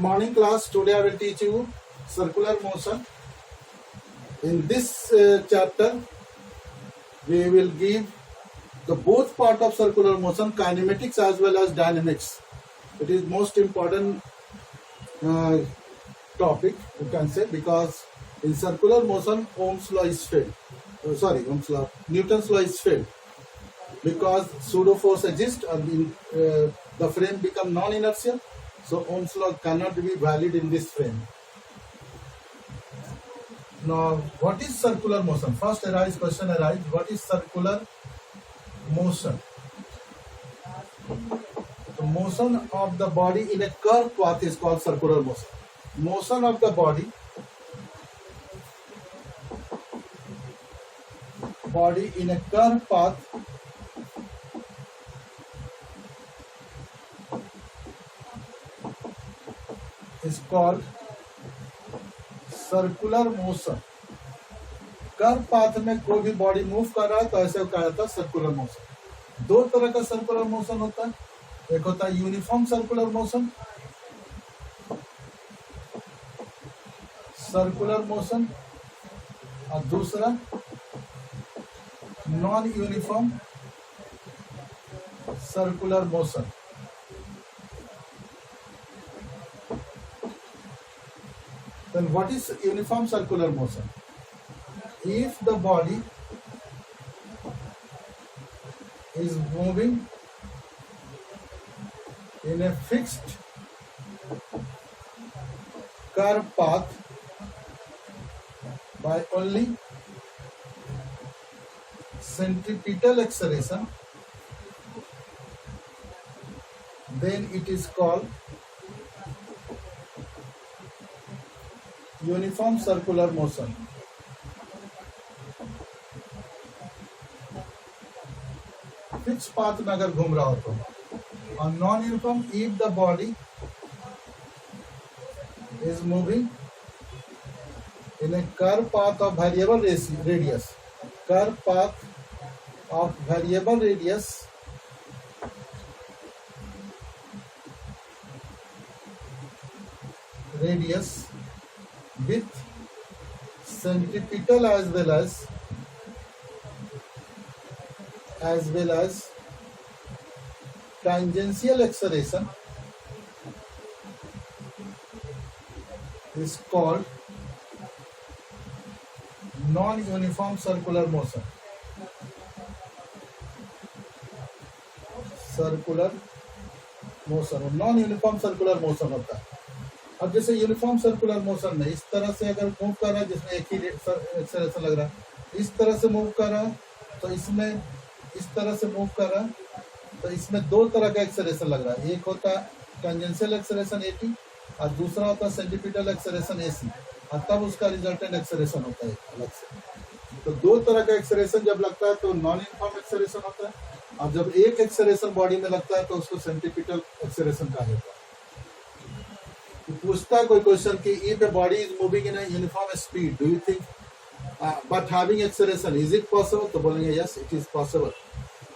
morning class. Today I will teach you circular motion. In this chapter we will give the both part of circular motion, kinematics as well as dynamics. It is most important topic, you can say, because in circular motion Ohm's law is failed. Newton's law is failed because pseudo force exists and the frame become non-inertial. So Ohm's law cannot be valid in this frame. Now, what is circular motion? First question arises, what is circular motion? The motion of the body in a curved path is called circular motion. Motion of the body in a curved path is called circular motion. Curve path में कोई भी body move कर रहा है तो ऐसे कहा जाता है सर्कुलर मोशन. दो तरह का सर्कुलर मोशन होता है. एक होता है यूनिफॉर्म सर्कुलर मोशन, और दूसरा non uniform circular motion. Then what is uniform circular motion? If the body is moving in a fixed curve path by only centripetal acceleration, then it is called uniform circular motion. Fix path में अगर घूम रहा हो तो. और non uniform if the body is moving in A curve path of variable radius. Curve path of variable radius with centripetal as well as tangential acceleration is called non-uniform circular motion. non-uniform circular motion होता है. अब जैसे uniform circular motion में इस तरह से अगर move कर रहा है जिसमें एक ही एक्सेलरेशन लग रहा है, इस तरह से मूव कर रहा है तो इसमें इस तरह से मूव कर रहा है तो इसमें दो तरह का एक्सेलरेशन लग रहा है. एक होता है टेंजेंशियल एक्सेलरेशन एटी और दूसरा होता है सेंट्रीपिटल एक्सेलरेशन एसी, और तब उसका रिजल्टेंट एक्सेलरेशन होता है अलग से. तो दो तरह का एक्सेलरेशन जब लगता है तो नॉन यूनिफॉर्म एक्सेलरेशन होता है, और जब एक एक्सेलरेशन बॉडी में लगता है तो उसको सेंट्रीपिटल एक्सेलरेशन कहा जाता है. पूछता है कोई क्वेश्चन कि if the body is moving in a uniform speed do you think but having acceleration is it possible, तो बोलेंगे yes it is possible.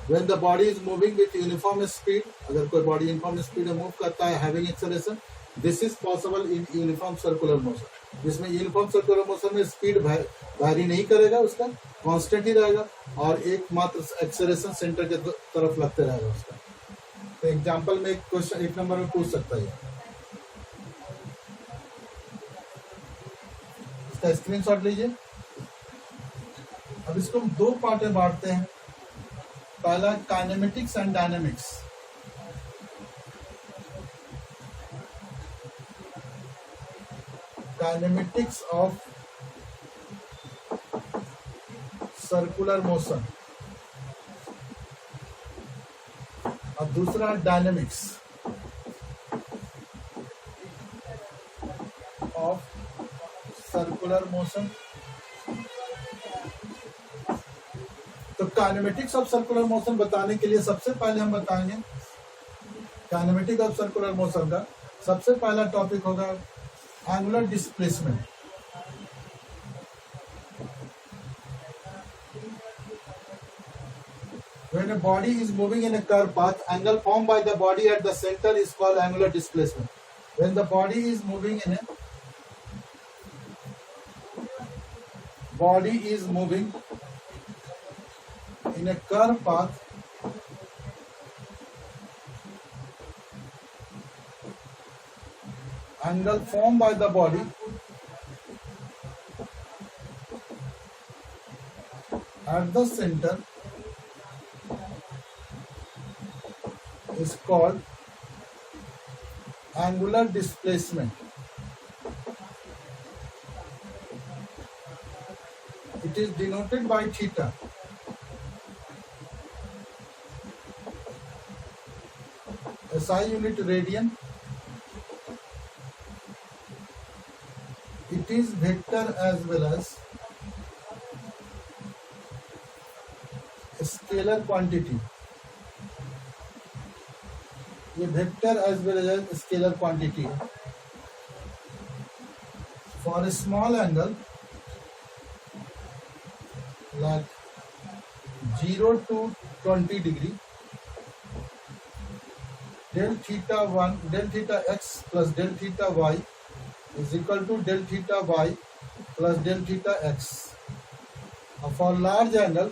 When the body is moving with uniform speed, अगर कोई body uniform speed में move करता है having acceleration, this is possible in uniform circular motion. जिसमें uniform circular motion में speed vary नहीं करेगा, उसका कांस्टेंट ही रहेगा और एकमात्र एक्सेलरेशन सेंटर के तरफ लगते रहेगा उसका. तो एग्जाम्पल में क्वेश्चन 1 नंबर में पूछ सकता है. इसका स्क्रीनशॉट लीजिए. अब इसको हम दो पार्ट में बांटते हैं. पहला kinematics and dynamics. Kinematics of circular motion और दूसरा डायनेमिक्स ऑफ सर्कुलर मोशन. तो काइनेमेटिक्स ऑफ सर्कुलर मोशन बताने के लिए सबसे पहले हम बताएंगे काइनेमेटिक्स ऑफ सर्कुलर मोशन का सबसे पहला टॉपिक होगा angular displacement. When a body is moving in a curved path, angle formed by the body at the center is called angular displacement. when the body is moving in a curved path, angle formed by the body at the center is called angular displacement. It is denoted by theta. SI unit radian. It is vector as well as scalar quantity. ये vector as well as scalar quantity है. For a small angle like 0 to 20 degree, del theta x plus del theta y is equal to del theta y plus del theta x. For large angle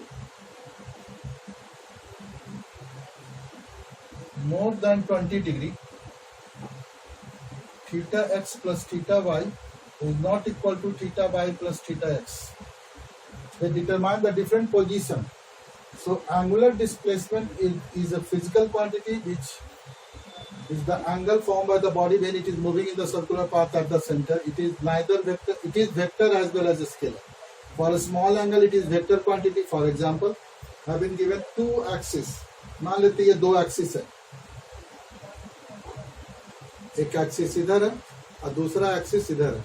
more than 20 degree, theta x plus theta y is not equal to theta y plus theta x. They determine the different position. So angular displacement is a physical quantity which is the angle formed by the body when it is moving in the circular path at the center. It is neither vector, it is vector as well as a scalar. For a small angle it is vector quantity. For example, I have been given two axes. मान लेते ये दो axis है, एक axis इधर है और दूसरा एक्सिस इधर है.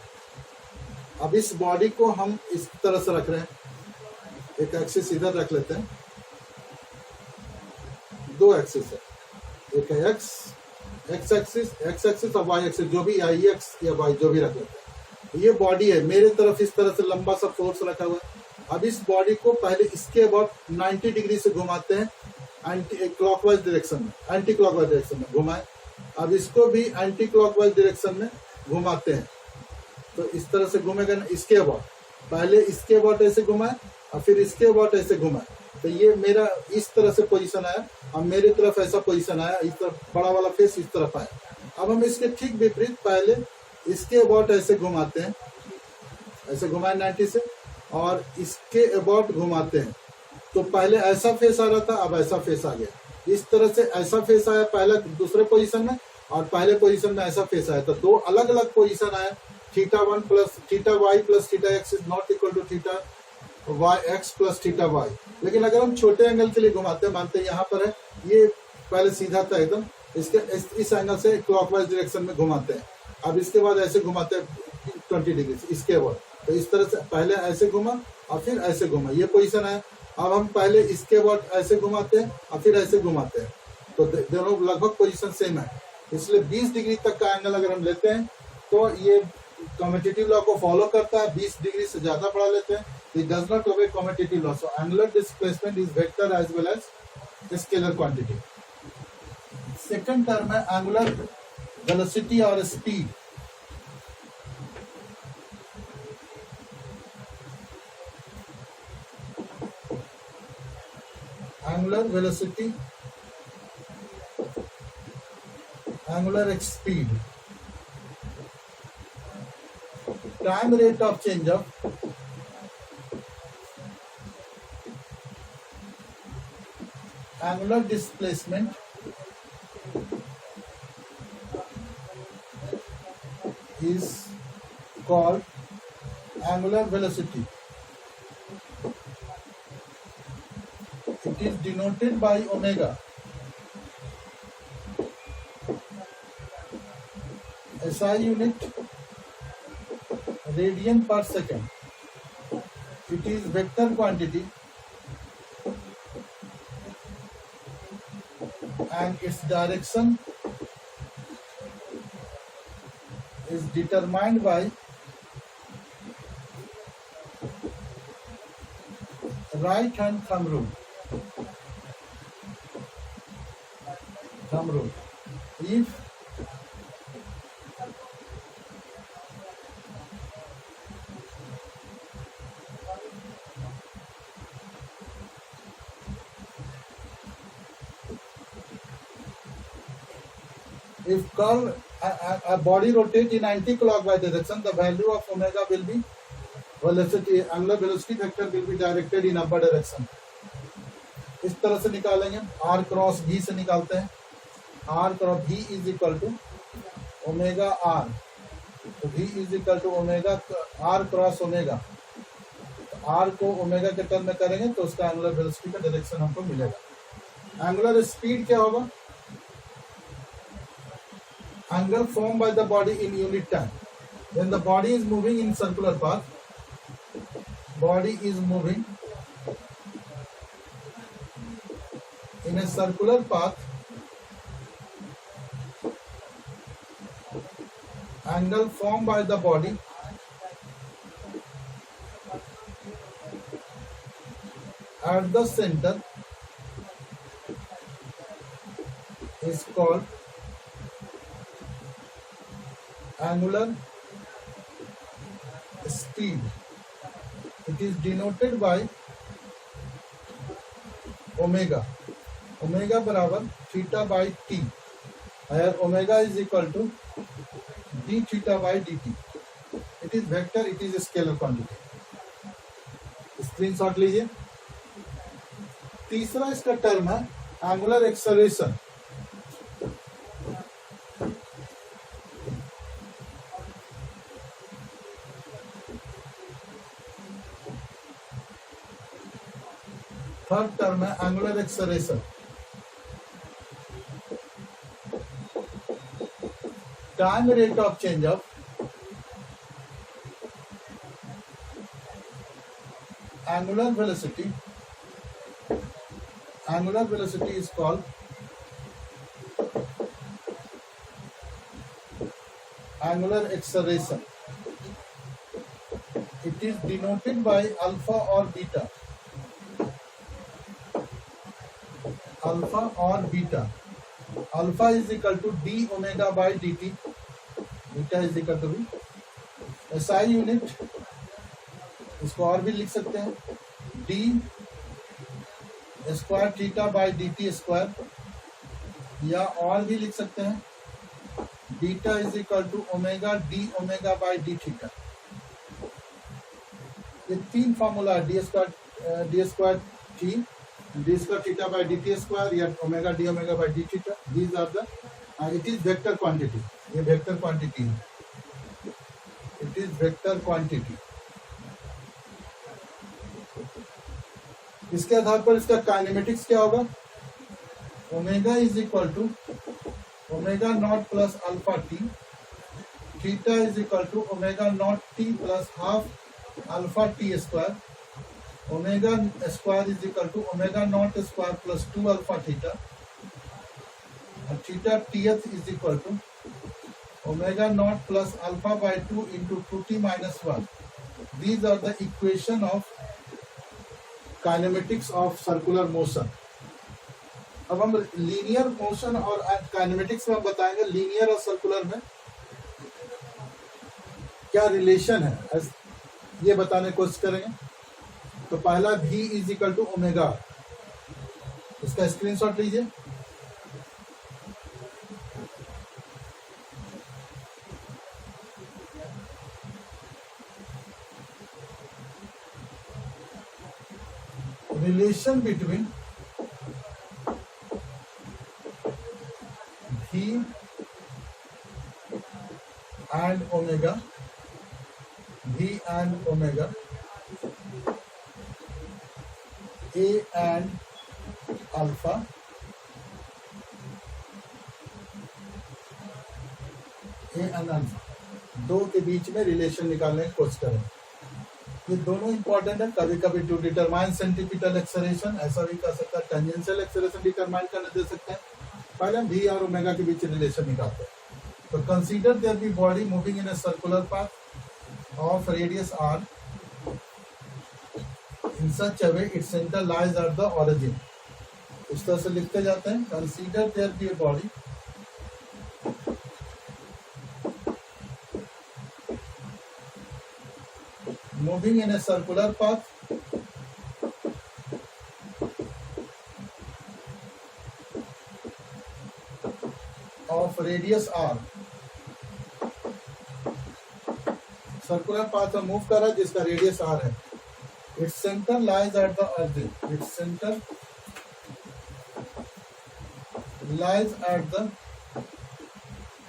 अब इस बॉडी को हम इस तरह से रख रहे हैं, एक एक्सिस इधर रख लेते हैं, दो एक्सिस है, एक है एक्स एक्सिस और वाई एक्सिस, जो भी आई एक्स या वाई जो भी रख लेते हैं. ये बॉडी है, मेरे तरफ इस तरह से लंबा सा फोर्स रखा हुआ है. अब इस बॉडी को पहले इसके अबाउट 90 डिग्री से घुमाते हैं, एंटी क्लॉकवाइज डायरेक्शन में, एंटी क्लॉकवाइज डायरेक्शन में घुमाए. अब इसको भी एंटी क्लॉकवाइज डायरेक्शन में घुमाते हैं. तो इस तरह से घूमेगा ना, इसके अबाउट, पहले इसके अबाउट ऐसे घुमाए और फिर इसके अबाउट ऐसे घुमाए. तो ये मेरा इस तरह से पोजीशन आया, अब मेरी तरफ ऐसा पोजीशन आया, इस तरफ बड़ा वाला फेस इस तरफ आया. अब हम इसके ठीक विपरीत पहले इसके अबाउट ऐसे घुमाते हैं, ऐसे घुमाए 90 से, और इसके अबाउट घुमाते हैं. तो पहले ऐसा फेस आ रहा था, अब ऐसा फेस आ गया. इस तरह से ऐसा फेस आया पहले दूसरे पोजीशन में, और पहले पोजीशन में ऐसा फेस आया. तो दो अलग अलग पोजीशन आया. Theta 1 plus theta Y plus theta X is not equal to theta Y X plus theta Y. लेकिन अगर हम छोटे एंगल के लिए घुमाते हैं, मानते हैं यहाँ पर है, ये पहले सीधा था एकदम, इसके इस एंगल से क्लॉकवाइज डायरेक्शन में घुमाते हैं. अब इसके बाद ऐसे घुमाते हैं 20 डिग्री से, इसके बाद. तो इस तरह से पहले ऐसे घुमा और फिर ऐसे घुमा, ये पोजीशन है. अब हम पहले इसके बाद ऐसे घुमाते हैं और फिर ऐसे घुमाते हैं. तो दोनों लगभग पोजीशन सेम है. इसलिए 20 डिग्री तक का एंगल अगर हम लेते हैं तो ये कम्यूटेटिव लॉ को फॉलो करता है. 20 डिग्री से ज्यादा बढ़ा लेते हैं, it does not obey commutative law. So angular displacement is vector as well as scalar quantity. Second term है एंगुलर वेलोसिटी और speed. angular velocity, angular speed, time rate of change of angular displacement is called angular velocity. It is denoted by omega. SI unit radian per second. It is vector quantity and its direction is determined by right hand thumb rule. If If curve a body rotate in anti-clockwise direction, the value of omega will be velocity, angular velocity vector will be directed in upper direction. इस तरह से निकालेंगे, r cross v से निकालते हैं, r cross v is equal to omega r, तो v is equal to omega r cross omega, r को omega के टर्म में करेंगे तो उसका एंगुलर वेलोसिटी का डायरेक्शन हमको मिलेगा। एंगुलर स्पीड क्या होगा? Angle formed by the body in unit time. When the body is moving in circular path, body is moving in a circular path, angle formed by the body at the center is called angular speed. It is denoted by omega. Omega बराबर theta by T, और omega is equal to D theta by D T. It is vector, it is scalar quantity. Screenshot लीजिए। तीसरा इसका term है angular acceleration. Third term है angular acceleration. Time rate of change of angular velocity is called angular acceleration. It is denoted by alpha or beta. Alpha or beta. Alpha is equal to d omega by dt. Beta is equal to SI unit, इसको और भी लिख सकते हैं, d square theta by D t square, या और भी लिख सकते हैं beta is equal to omega d omega by d theta. ये तीन फॉर्मूला है, d square t, d square theta by D t square, या omega d omega by d theta. These are the, it is vector quantity. ये vector quantity है, it is vector quantity. इसके आधार पर इसका काइनेमेटिक्स क्या होगा? Omega is equal to omega nought plus alpha t, theta is equal to omega nought t plus half alpha t square, omega square is equal to omega nought square plus 2 alpha theta, और theta tth is equal to omega nought plus alpha by 2 into 2t minus 1। These are the equation of kinematics of circular motion. अब हम linear motion और kinematics में बताएंगे linear और circular में क्या relation है, ये बताने की कोशिश करेंगे। तो पहला v is equal to omega, इसका स्क्रीनशॉट लीजिए। relation between V and omega, V and omega, A and alpha, A and alpha, दो के बीच में रिलेशन निकालने की कोशिश करें। ये दोनों इंपॉर्टेंट है। कभी कभी टू डिटरमाइन सेंटीपिटल एक्सेलरेशन, ऐसा भी कर सकता है, टेंजेंशियल एक्सेलरेशन डिटरमाइन करने दे सकते हैं। पहले हम वी और ओमेगा के बीच रिलेशन निकालते हैं। तो consider there be body moving in a circular path of radius R in such a way its centre lies at the origin. इस तरह से लिखते जाते हैं, consider there be a body moving in a circular path of radius r, circular path में move कर रहा है जिसका रेडियस r है. Its center lies at the origin. Its center lies at the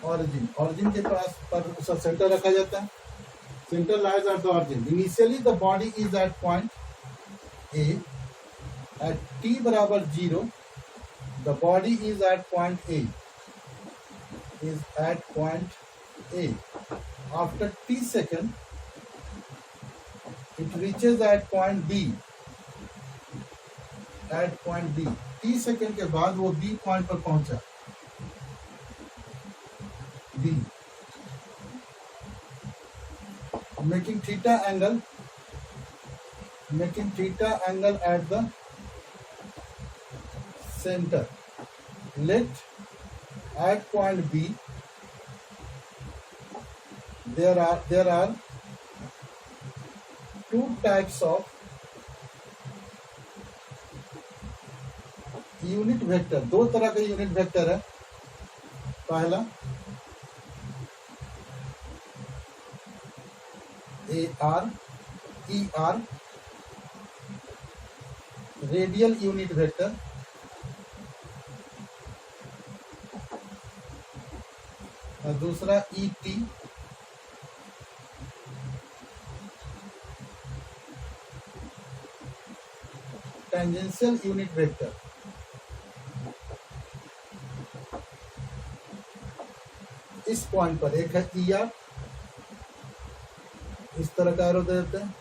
origin. Origin के पास पर उसका centre रखा जाता है. Center lies at the origin. Initially the body is at point A. At t बराबर 0, the body is at point A. Is at point A. After t second, it reaches at point B. At point B. t second के बाद वो B point पर पहुंचा. B. Making theta angle at the center. Let at point B there are two types of unit vector. दो तरह के unit vector है. पहला AR ER radial unit vector. और दूसरा ET टेंजेंशियल यूनिट वेक्टर. इस पॉइंट पर एक है ER, इस तरह का एरो दे देते हैं.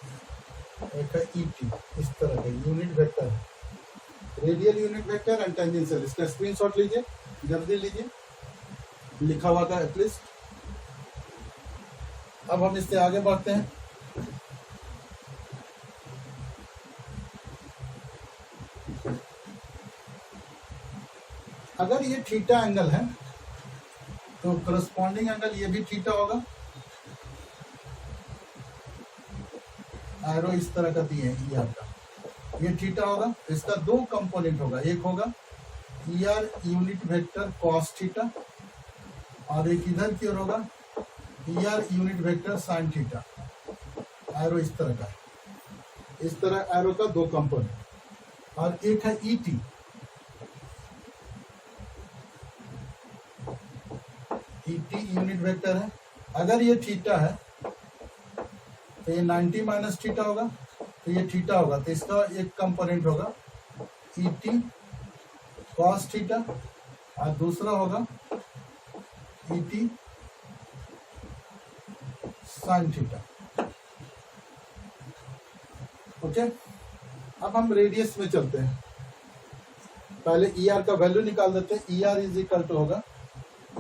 एक है ET, इस तरह का यूनिट वेक्टर है. Radial unit vector and tangential. इसका स्क्रीनशॉट लीजिए, जल्दी लीजिए, लिखा हुआ था एटलीस्ट. अब हम इससे आगे बढ़ते हैं. अगर ये थीटा एंगल है तो करस्पॉन्डिंग एंगल ये भी थीटा होगा. एरो इस तरह का दिए हैं ER का, ये थीटा होगा. इसका दो कंपोनेंट होगा. एक होगा ER unit vector cos theta और एक इधर की ओर होगा ER unit vector sine theta. Arrow इस तरह का, इस तरह एरो का दो कंपोनेंट. और एक है ET. ET यूनिट वेक्टर है. अगर ये थीटा है तो ये 90 माइनस थीटा होगा, तो ये थीटा होगा. तो इसका एक कंपोनेंट होगा ET कॉस थीटा और दूसरा होगा ET साइन थीटा. ओके. अब हम रेडियस में चलते हैं. पहले ER का वैल्यू निकाल देते हैं. ER इज इक्वल टू होगा,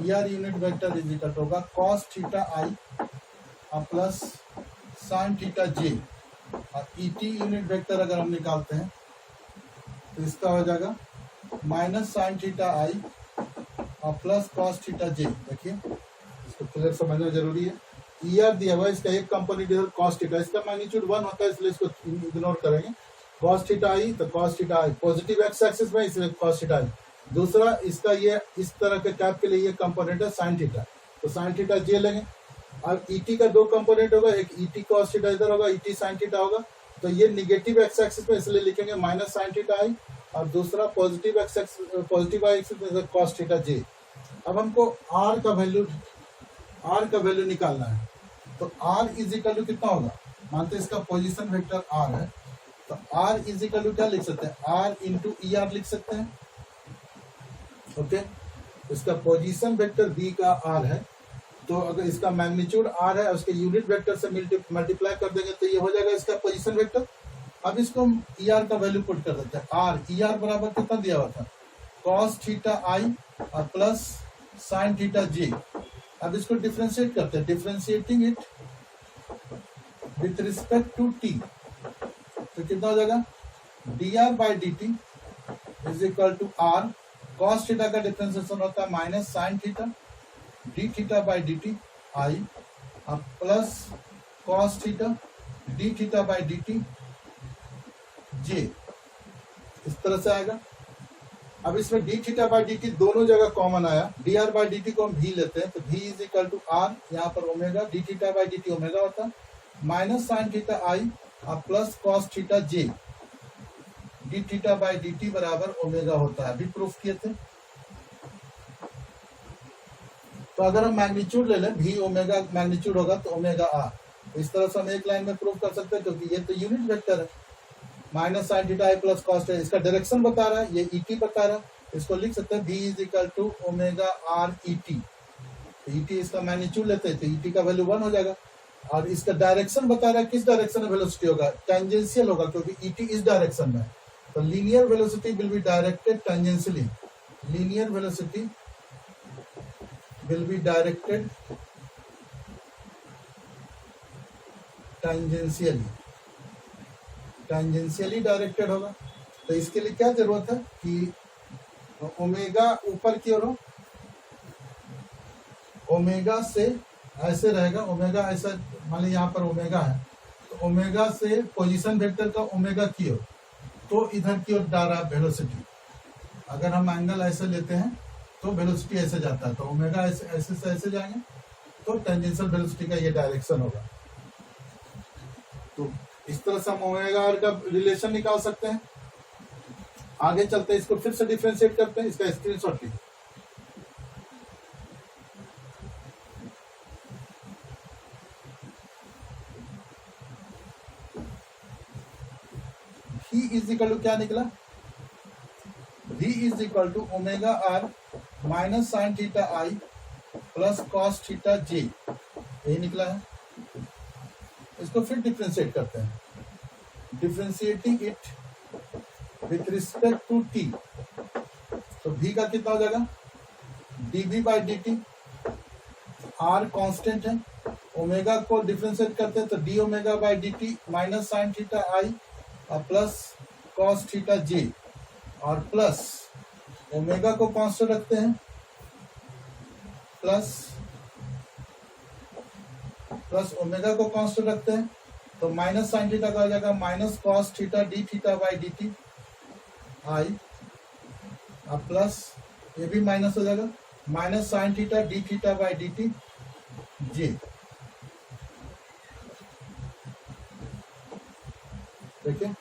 ER unit vector is equal to होगा कॉस थीटा I और प्लस साइन थीटा J. और ET यूनिट वेक्टर अगर हम निकालते हैं तो इसका हो जाएगा माइनस साइन थीटा I और प्लस कॉस थीटा J. देखिए, इसको क्लियर समझना जरूरी है. ER दिया हुआ है, इसका एक कंपोनेंट इधर कॉस थीटा, इसका मैग्नीट्यूड 1 होता है इसलिए इसको इग्नोर करेंगे. कॉस थीटा I तो cos theta I positive x axis में, इसलिए कॉस थीटा I. दूसरा इसका ये इस तरह के कैप के लिए ये कंपोनेंट है साइन थीटा, तो साइन थीटा J लेंगे. और ET का दो कंपोनेंट होगा, एक ET कॉस थीटा इधर होगा, ET साइन थीटा होगा. तो ये निगेटिव एक्स एक्सिस में इसलिए लिखेंगे माइनस साइन थीटा I और दूसरा positive x axis positive y axis में कॉस थीटा J. अब हमको R का वैल्यू निकालना है. तो R इज इक्वल टू कितना होगा. मानते हैं इसका पोजीशन वेक्टर R है, तो R इज इक्वल टू क्या लिख सकते हैं, R इंटू ER लिख सकते हैं. ओके. इसका पोजीशन वेक्टर B का R है, तो अगर इसका मैग्नीट्यूड R है उसके यूनिट वेक्टर से मल्टीप्लाई कर देंगे तो ये हो जाएगा इसका पोजीशन वेक्टर. अब इसको हम ER का वैल्यू पुट कर देते हैं. ER बराबर कितना दिया हुआ था, कॉस थीटा I और प्लस साइन थीटा J. अब इसको डिफरेंशिएट करते हैं. Differentiating it with respect to t, तो कितना हो जाएगा, dr by dt is equal to R. Cos theta का डिफरेंशिएशन होता है minus sine theta d theta by D t I और plus cos theta d theta by D t J. इस तरह से आएगा. अब इसमें d theta by D T दोनों जगह कॉमन आया, D R by D T को हम भी लेते हैं, तो भी इज इक्वल टू आर, यहाँ पर omega, D theta by D T omega होता है, माइनस साइन थीटा आई और plus cos theta J, D theta by D t बराबर ओमेगा होता है, अभी प्रूफ किए थे। तो अगर हम मैग्नीट्यूड ले लें, भी ओमेगा मैग्नीट्यूड होगा तो ओमेगा आर, इस तरह से हम एक लाइन में प्रूव कर सकते हैं, क्योंकि ये तो यूनिट वेक्टर है, माइनस साइन थीटा आई प्लस कॉस थीटा, इसका डायरेक्शन बता रहा है, ये ईटी बता रहा है, इसको लिख सकते हैं भी is equal to omega R ET, ET इसका मैग्नीट्यूड लेते हैं तो ईटी का वैल्यू 1 हो जाएगा, और इसका डायरेक्शन बता रहा है किस डायरेक्शन में वेलोसिटी होगा, टेंजेंशियल होगा, क्योंकि ईटी इस डायरेक्शन में है, तो linear velocity will be directed tangentially, linear velocity will be directed tangentially directed होगा। तो इसके लिए क्या जरूरत है कि ओमेगा ऊपर की ओर हो, ओमेगा से ऐसे रहेगा, ओमेगा ऐसा मान लीजिए यहाँ पर ओमेगा है, तो ओमेगा से पोजीशन वेक्टर का ओमेगा की ओर, तो इधर की ओर जा रहा वेलोसिटी, अगर हम एंगल ऐसे लेते हैं तो वेलोसिटी ऐसे जाता है, तो ओमेगा ऐसे ऐसे से ऐसे जाएंगे, तो टेंजेंशियल वेलोसिटी का ये डायरेक्शन होगा। तो इस तरह से हम ओमेगा आर का रिलेशन निकाल सकते हैं। आगे चलते हैं, इसको फिर से डिफरेंशिएट करते हैं, इसका स्क्रीनशॉट लीजिए। v इज इक्वल टू क्या निकला, v is equal to omega r minus sine theta I plus cos theta j, यही निकला है। इसको फिर डिफ्रेंशिएट करते हैं, differentiating it with respect to t, तो v का कितना हो जाएगा, dv by D t, r constant है, ओमेगा को डिफ्रेंशिएट करते हैं तो d omega by D t minus sine theta i और प्लस कॉस थीटा जे, और प्लस ओमेगा को कांस्टेंट रखते हैं, प्लस ओमेगा को कांस्टेंट रखते हैं, तो माइनस साइन थीटा का हो जाएगा minus cos theta d theta by D t i, और प्लस ये भी माइनस हो जाएगा, minus sine theta d theta by D t j. देखिए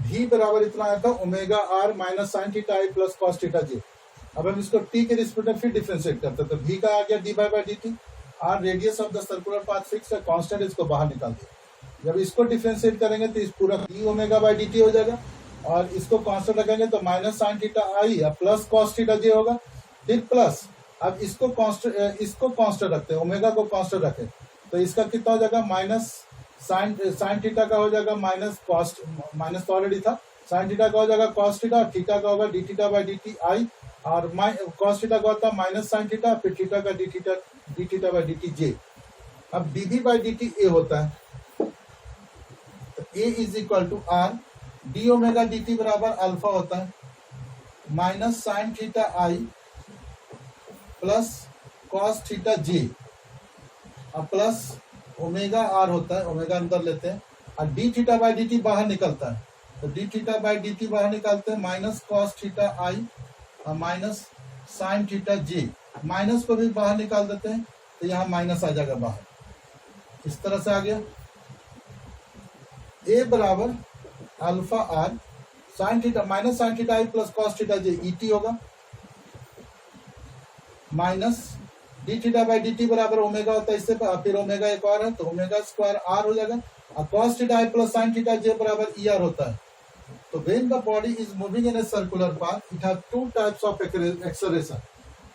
v बराबर इतना आया था omega r minus sine theta आई प्लस कॉस थीटा जे। अब हम इसको t के रिस्पेक्ट में फिर डिफरेंशिएट करते हैं, तो v का आ गया d by D t, R radius of the circular path fix है, कांस्टेंट, इसको बाहर निकाल दिया। जब इसको डिफरेंशिएट करेंगे तो इस पूरा D omega by D T हो जाएगा, और इसको कांस्टेंट रखेंगे तो माइनस साइन थीटा आई और प्लस कॉस थीटा जे होगा, फिर प्लस, अब इसको कांस्टेंट रखते हैं, ओमेगा को कांस्टेंट रखें, तो इसका कितना हो जाएगा, माइनस साइन थीटा का हो जाएगा माइनस कॉस, माइनस तो ऑलरेडी था, साइन थीटा का हो जाएगा कॉस थीटा, और थीटा का होगा d theta by D t i, और कॉस थीटा का होता है माइनस साइन थीटा, फिर थीटा का d theta by D t j. अब d v by D t a होता है, तो a is equal to r, d omega d t बराबर अल्फा होता है, माइनस साइन थीटा आई प्लस कॉस थीटा जे, और प्लस ओमेगा आर होता है, ओमेगा अंदर लेते हैं, और D theta by D T बाहर निकलता है, तो D theta by D T बाहर निकालते हैं, माइनस कॉस थीटा आई और माइनस साइन थीटा जे, माइनस को भी बाहर निकाल देते हैं, तो यहाँ माइनस आ जाएगा बाहर, इस तरह से आ गया। ए बराबर alpha r sine theta minus sine theta आई plus cos theta j, a t होगा, minus d theta by D t बराबर ओमेगा होता है, इससे फिर ओमेगा एक और है, तो ओमेगा स्क्वायर आर हो जाएगा, और कॉस थीटा आई प्लस साइन थीटा जे बराबर ई आर होता है। तो when the body is moving in a circular path, it have two types of acceleration,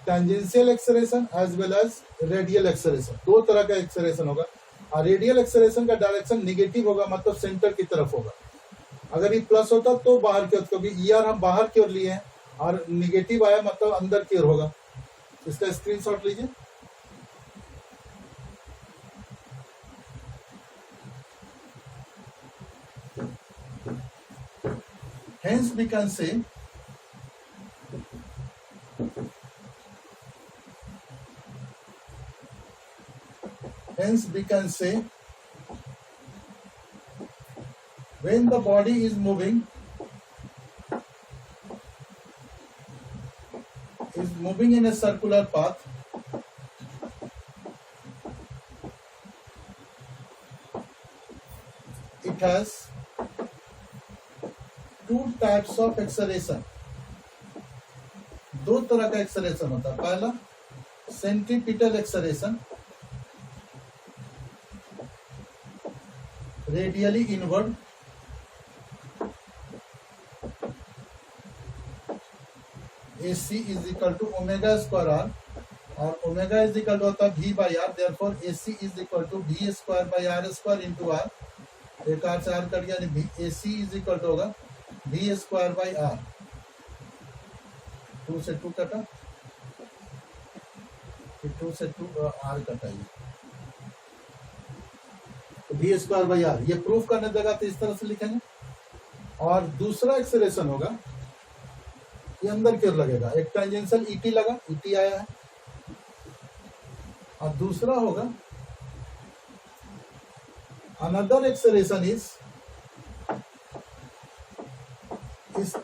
tangential acceleration as well as radial acceleration, दो तरह का एक्सेलरेशन होगा, और radial acceleration का डायरेक्शन निगेटिव होगा, मतलब सेंटर की तरफ होगा, अगर ये प्लस होता तो बाहर की ओर, क्योंकि ई आर हम बाहर की ओर लिए हैं, और निगेटिव आया मतलब अंदर की ओर होगा। इसका स्क्रीनशॉट लीजिए। Hence we can say when the body is moving is moving in a circular path. It has two types of acceleration. दो तरह का एक्सेलरेशन होता है. पहला centripetal acceleration, radially inward. AC is equal to omega square R, और omega is equal to होता है V by R. Therefore AC is equal to V square by R square into R. एक R से R cut गया, यानी AC is equal to होगा V square by R. 2 से 2 कटा, फिर 2 से 2 आर कटाइए, तो V स्क्वायर बाई आर. ये प्रूफ करने देगा तो इस तरह से लिखेंगे. और दूसरा एक्सेलरेशन होगा, ये अंदर की ओर लगेगा. एक टेंजेंशियल ET लगा, ET आया है. और दूसरा होगा another acceleration is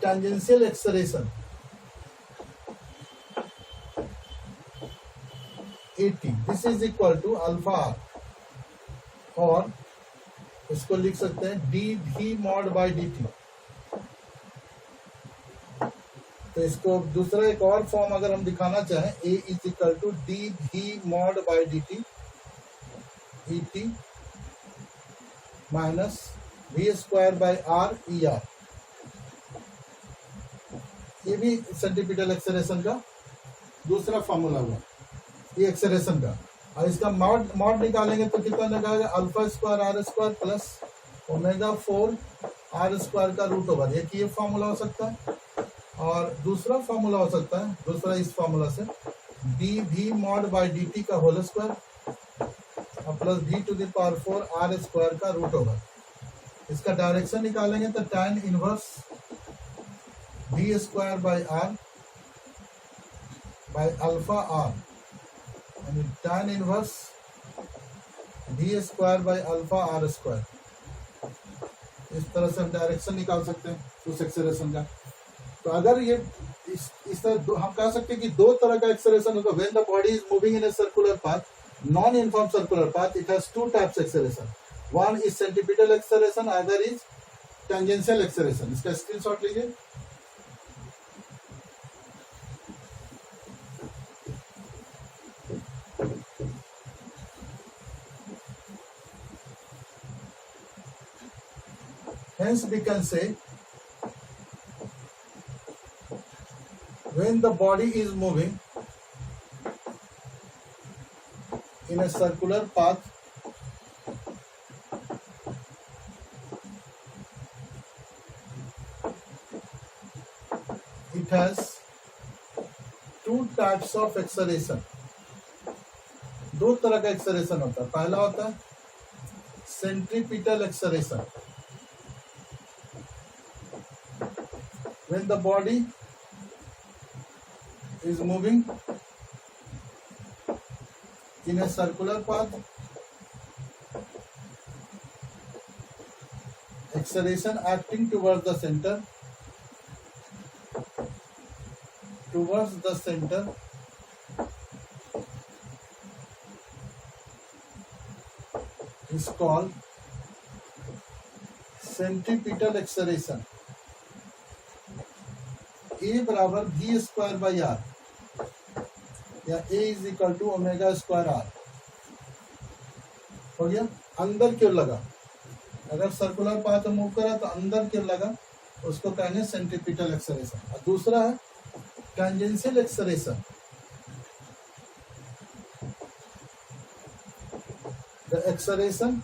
tangential acceleration AT. This is equal to alpha R, और इसको लिख सकते हैं dV मॉड बाई dt. तो इसको दूसरा एक और फॉर्म अगर हम दिखाना चाहें, A is equal to dV mod by dt ET minus V square by R ER. ये भी सेंट्रीपिटल एक्सेलरेशन का दूसरा फॉर्मूला हुआ, ये एक्सेलरेशन का. और इसका मॉड निकालेंगे तो कितना निकालेगा, alpha square R square plus omega 4 R square का रूट ओवर. एक ये फॉर्मूला हो सकता है, और दूसरा फॉर्मूला हो सकता है, दूसरा इस फॉर्मूला से dV मॉड बाई dt का होल स्क्वायर और plus V to the power 4 R square का रूट ओवर. इसका डायरेक्शन निकालेंगे तो tan inverse V square by R by alpha R, यानी tan inverse V square by alpha R square. इस तरह से हम डायरेक्शन निकाल सकते हैं उस एक्सेलरेशन का. तो अगर ये इस तरह हम कह सकते हैं कि दो तरह का एक्सेलरेशन होगा. When the body is moving in a circular path, non uniform circular path, it has two types acceleration. One is centripetal acceleration, other is tangential acceleration. इसका स्क्रीनशॉट लीजिए. Hence we can say when the body is moving in a circular path, it has two types of acceleration. दो तरह का acceleration होता है. पहला होता है centripetal acceleration. When the body is moving in a circular path, acceleration acting towards the center is called centripetal acceleration. A बराबर V square by R, या A is equal to omega square R हो गया. अंदर क्यों लगा, अगर circular path में move करा तो अंदर क्यों लगा, उसको कहेंगे सेंट्रीपिटल एक्सेलरेशन. और दूसरा है tangential acceleration. The acceleration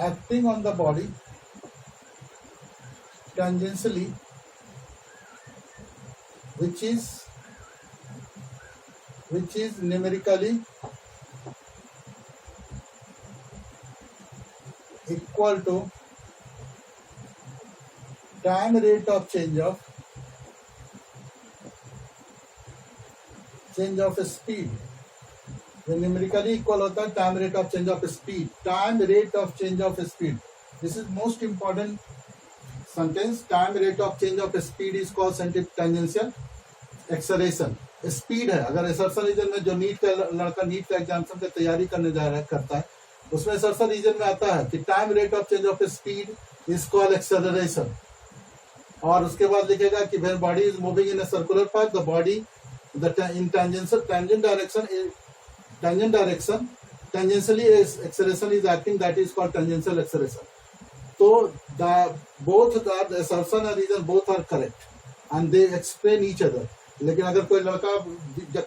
acting on the body tangentially, which is numerically equal to time rate of change of speed. ये numerically equal होता है time rate of change of speed. Time rate of change of speed. This is most important sentence. Time rate of change of speed is called tangential. Acceleration speed है। अगर assertion reason में जो NEET का लड़का NEET का examination की तैयारी करने जा रहा है करता है, उसमें असर्शन रीजन में आता है कि time rate of change of speed is called acceleration. और उसके बाद लिखेगा कि when body is moving in a circular path the body in tangent direction tangentially acceleration is acting, that is called tangential acceleration. तो both the assertion and reason both are correct and they explain each other। लेकिन अगर कोई लड़का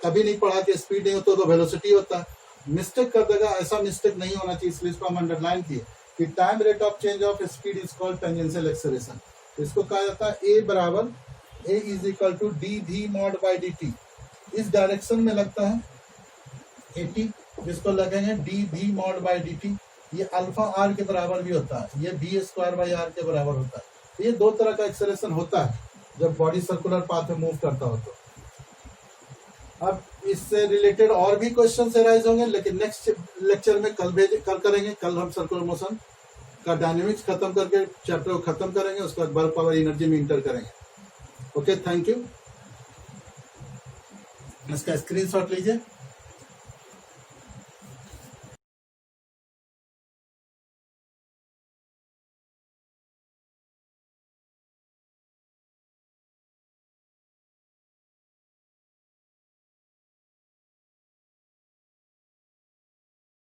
कभी नहीं पढ़ा कि speed नहीं होता तो वेलोसिटी होता है, मिस्टेक कर देगा। ऐसा मिस्टेक नहीं होना चाहिए, इसलिए इसको हम अंडरलाइन किए कि time rate of change of speed is called tangential acceleration. इसको कहा जाता है ए बराबर a is equal to d v mod by D t. इस डायरेक्शन में लगता है 80, जिसको लगेंगे d v mod by D t. ये अल्फा आर के बराबर भी होता है, ये बी स्क्वायर बाई आर के बराबर होता है। ये दो तरह का एक्सेलरेशन होता है जब बॉडी सर्कुलर पाथ में मूव करता हो तो। अब इससे रिलेटेड और भी क्वेश्चन एराइज होंगे, लेकिन नेक्स्ट लेक्चर में कल करेंगे। कल हम सर्कुलर मोशन का डायनेमिक्स खत्म करके चैप्टर को खत्म करेंगे, उसके बाद वर्क पावर एनर्जी में इंटर करेंगे। Okay, thank you. इसका स्क्रीनशॉट लीजिए।